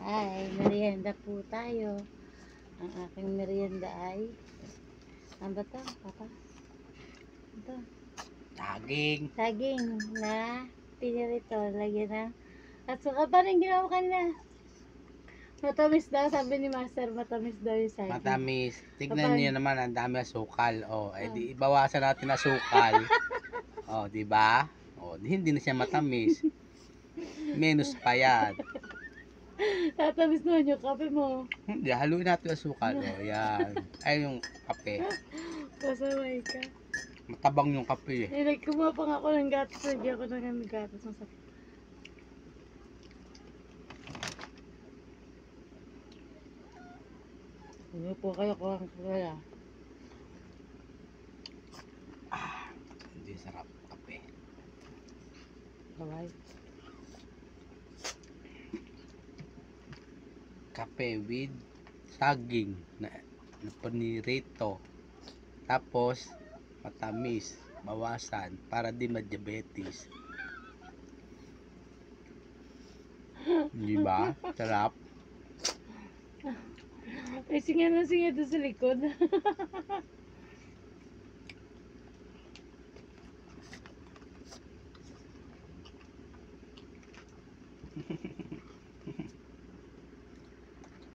ay merienda po tayo. Ang aking merienda ay ano ba ito, papa? Ito, saging na pinirito, lagyan ng asukal. Parang ginawa kanina. Matamis daw, sabi ni Master, matamis daw yung saging. Matamis. Tignan Kapag- niyo naman, ang dami asukal. Oh, eh di ibawasan natin asukal. Oh, di ba? Oh, di hindi na siya matamis. Minus pa yan. Tatamis naman yung kape mo. Hindi, haluin natin asukal. Oh, yan. Ay, yung kape. Pasaway ka. Matabang yung kape eh. Kumuha pa nga ako ng gatas. Lagyan ko ng gatas. Masakit. Ano po kayo kung wala? Hindi sarap kape. Alright. Kape with saging na panirito. Tapos, matamis. Bawasan para di ma-diabetes. Di ba? Sarap. Ay, singa na singa doon sa likod.